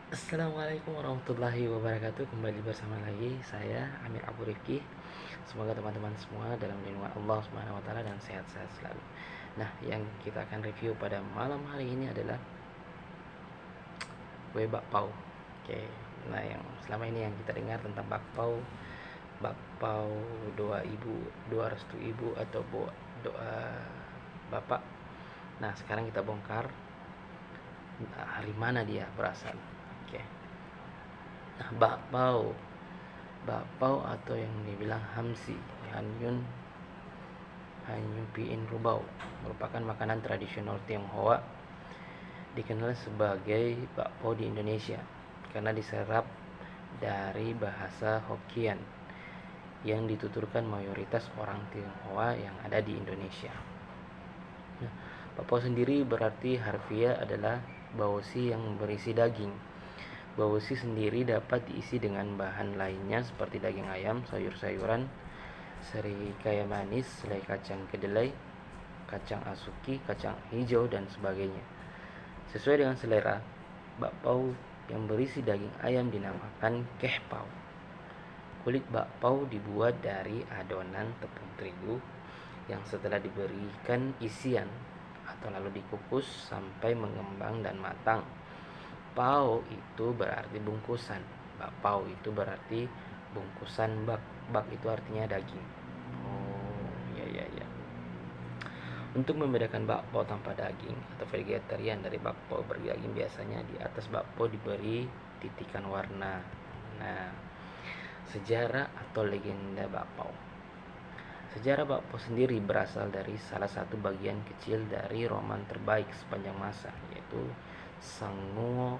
Assalamualaikum warahmatullahi wabarakatuh. Kembali bersama lagi saya Amir Abu Rifki. Semoga teman-teman semua dalam lindungan Allah Subhanahu wa taala dan sehat-sehat selalu. Nah, yang kita akan review pada malam hari ini adalah kue bakpao. Oke. Nah, yang selama ini yang kita dengar tentang bakpao, bakpao doa ibu, doa restu ibu atau doa bapak. Nah, sekarang kita bongkar hari mana dia berasal. Oke. Nah, bakpao atau yang dibilang hamsi, hanyun hanyu piin rubau, merupakan makanan tradisional Tionghoa, dikenal sebagai bakpao di Indonesia karena diserap dari bahasa Hokkien yang dituturkan mayoritas orang Tionghoa yang ada di Indonesia. Nah, bakpao sendiri berarti harfiah adalah baozi yang berisi daging. Baozi sendiri dapat diisi dengan bahan lainnya seperti daging ayam, sayur-sayuran, serikaya manis, selai kacang kedelai, kacang asuki, kacang hijau, dan sebagainya. Sesuai dengan selera, bakpao yang berisi daging ayam dinamakan kehpao. Kulit bakpao dibuat dari adonan tepung terigu yang setelah diberikan isian atau lalu dikukus sampai mengembang dan matang. Pao itu berarti bungkusan. Bakpao itu berarti bungkusan bak. Bak itu artinya daging. Oh, ya ya ya. Untuk membedakan bakpao tanpa daging atau vegetarian dari bakpao berdaging, biasanya di atas bakpao diberi titikan warna. Nah, sejarah atau legenda bakpao. Sejarah bakpao sendiri berasal dari salah satu bagian kecil dari roman terbaik sepanjang masa, yaitu Sanguo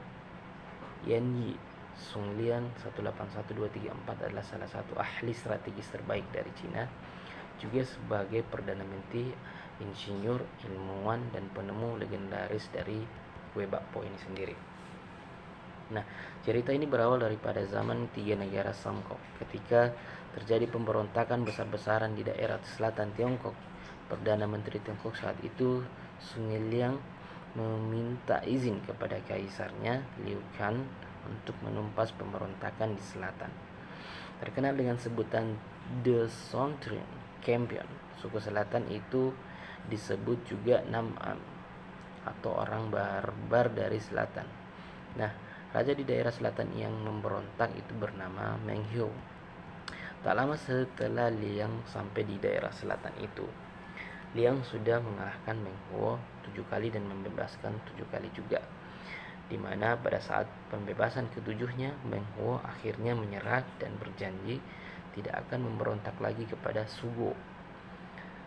Yanyi. Sung Lian 181234 adalah salah satu ahli strategis terbaik dari Cina, juga sebagai perdana menteri, insinyur, ilmuwan, dan penemu legendaris dari kue bakpao ini sendiri. Nah, cerita ini berawal daripada zaman tiga negara Samkok. Ketika terjadi pemberontakan besar-besaran di daerah selatan Tiongkok, Perdana Menteri Tiongkok saat itu, Sun Liang, meminta izin kepada kaisarnya Liu Kan untuk menumpas pemberontakan di selatan. Terkenal dengan sebutan The Southern Champion, suku selatan itu disebut juga Nam-am atau orang barbar dari selatan. Nah, raja di daerah selatan yang memberontak itu bernama Meng Huo. Tak lama setelah Liang sampai di daerah selatan itu, Liang sudah mengalahkan Meng Huo 7 kali dan membebaskan 7 kali juga, di mana pada saat pembebasan ketujuhnya, Meng Huo akhirnya menyerah dan berjanji tidak akan memberontak lagi kepada Sugo.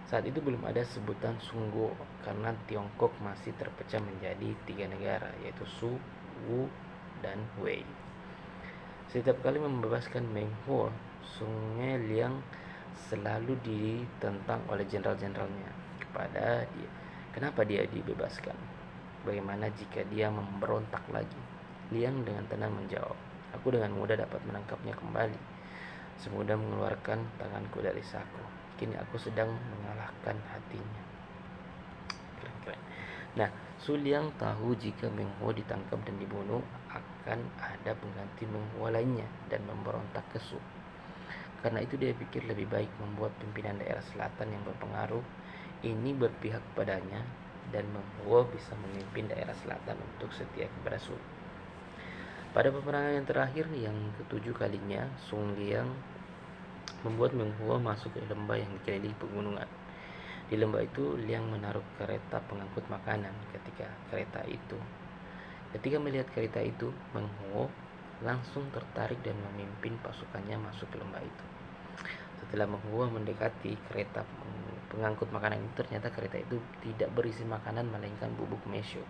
Saat itu belum ada sebutan Sungguo karena Tiongkok masih terpecah menjadi 3 negara, yaitu Su, Wu, dan Wei. Setiap kali membebaskan Meng Huo, Sungai Liang selalu ditentang oleh jenderal-jenderalnya kepada dia. Kenapa dia dibebaskan? Bagaimana jika dia memberontak lagi? Liang dengan tenang menjawab, "Aku dengan mudah dapat menangkapnya kembali, semudah mengeluarkan tanganku dari saku. Kini aku sedang mengalahkan hatinya." Keren-keren. Nah, Su Liang tahu jika Meng Huo ditangkap dan dibunuh, akan ada pengganti Meng Huo lainnya dan memberontak ke Su. Karena itu dia pikir lebih baik membuat pimpinan daerah selatan yang berpengaruh ini berpihak padanya, dan Meng Huo bisa memimpin daerah selatan untuk setia kepada Su. Pada peperangan yang terakhir yang ketujuh kalinya, Sung Liang membuat Meng Huo masuk ke lembah yang dikelilingi pegunungan. Di lembah itu, Liang menaruh kereta pengangkut makanan. Ketika melihat kereta itu, Meng Huo langsung tertarik dan memimpin pasukannya masuk ke lembah itu. Setelah Meng Huo mendekati kereta pengangkut makanan itu, ternyata kereta itu tidak berisi makanan melainkan bubuk mesyo.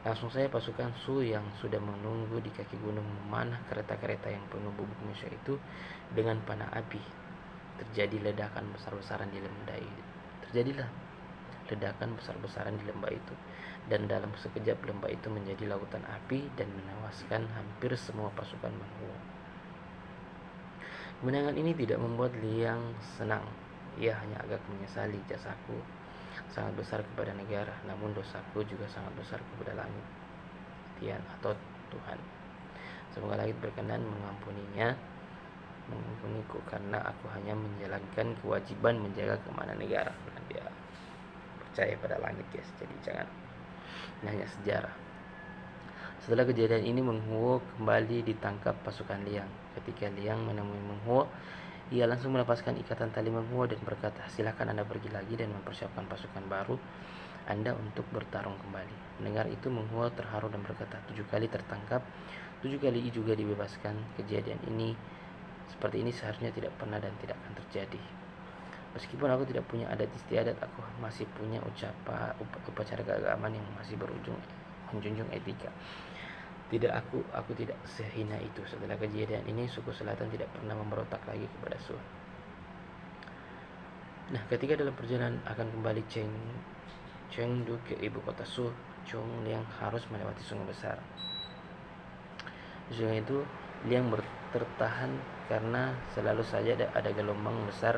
Langsung saja pasukan Su yang sudah menunggu di kaki gunung memanah kereta-kereta yang penuh bubuk mesyo itu dengan panah api. Terjadilah ledakan besar-besaran di lembah itu, dan dalam sekejap lembah itu menjadi lautan api dan menewaskan hampir semua pasukan Meng Huo. Kemenangan ini tidak membuat Liang senang. Ia hanya agak menyesali, jasaku sangat besar kepada negara, namun dosaku juga sangat besar kepada langit, Tian atau Tuhan. Semoga langit berkenan mengampuniku karena aku hanya menjalankan kewajiban menjaga keamanan negara. Nah, dia percaya pada langit, guys. Jadi jangan hanya sejarah. Setelah kejadian ini, Meng Huo kembali ditangkap pasukan Liang. Ketika Liang menemui Meng Huo, ia langsung melepaskan ikatan tali Meng Huo dan berkata, "Silakan Anda pergi lagi dan mempersiapkan pasukan baru Anda untuk bertarung kembali." Mendengar itu, Meng Huo terharu dan berkata, 7 kali tertangkap, 7 kali juga dibebaskan. Kejadian ini seperti ini seharusnya tidak pernah dan tidak akan terjadi. Meskipun aku tidak punya adat istiadat, aku masih punya upacara keagamaan yang masih menjunjung etika. Aku tidak sehina itu. Setelah kejadian ini, suku selatan tidak pernah memberontak lagi kepada Su. Nah, ketika dalam perjalanan akan kembali Chengdu ke ibu kota Su, Zhong Liang harus melewati sungai besar. Di sungai itu, Liang tertahan karena selalu saja ada gelombang besar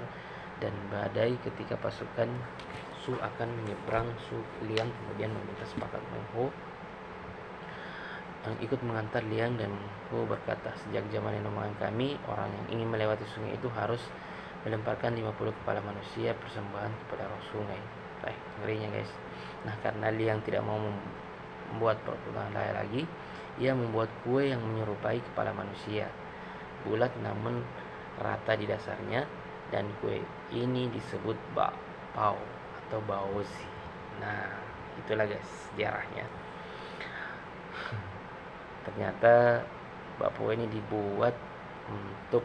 dan badai. Ketika pasukan Su akan menyeberang, Liang kemudian meminta sepakat Meng Huo yang ikut mengantar Liang, dan Huo berkata, "Sejak zaman nenek moyang kami, orang yang ingin melewati sungai itu harus melemparkan 50 kepala manusia persembahan kepada roh sungai." Ngerinya, guys. Nah, karena Liang tidak mau membuat pertumpahan lagi, ia membuat kue yang menyerupai kepala manusia, bulat namun rata di dasarnya, dan kue ini disebut bakpao atau baozi. Nah, itulah, guys, sejarahnya. Ternyata bakpao ini dibuat untuk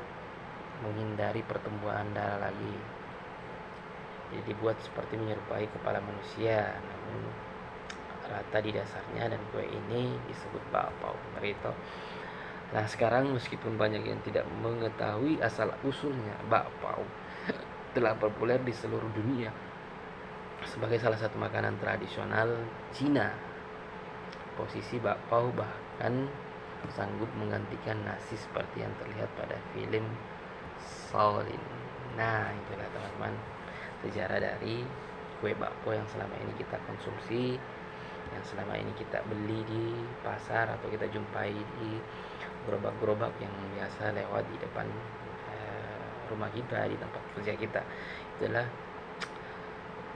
menghindari pertumbuhan darah lagi. Jadi dibuat seperti menyerupai kepala manusia, namun rata di dasarnya, dan kue ini disebut bakpao. Itu. Nah, sekarang meskipun banyak yang tidak mengetahui asal usulnya, bakpao telah populer di seluruh dunia sebagai salah satu makanan tradisional Cina. Posisi bakpao bahkan sanggup menggantikan nasi seperti yang terlihat pada film Shaolin. Nah, itulah teman-teman sejarah dari kue bakpao yang selama ini kita konsumsi, yang selama ini kita beli di pasar atau kita jumpai di gerobak-gerobak yang biasa lewat di depan rumah kita, di tempat kerja kita. Itulah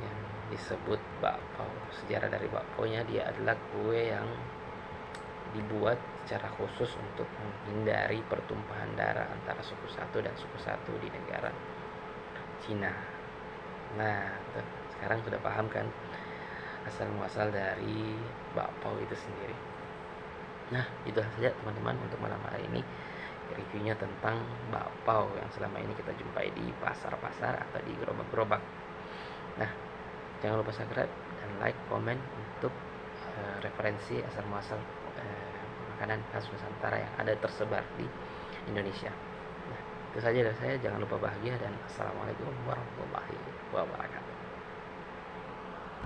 yang disebut bakpao. Sejarah dari bakpaonya, dia adalah kue yang dibuat secara khusus untuk menghindari pertumpahan darah antara suku satu dan suku satu di negara Cina. Nah, sekarang sudah paham kan asal muasal dari bakpao itu sendiri. Nah, itu saja teman-teman untuk malam hari ini, reviewnya tentang bakpao yang selama ini kita jumpai di pasar-pasar atau di gerobak-gerobak. Nah, jangan lupa subscribe dan like, komen untuk referensi asal muasal makanan khas Nusantara yang ada tersebar di Indonesia. Nah, itu saja dari saya. Jangan lupa bahagia dan assalamualaikum warahmatullahi wabarakatuh.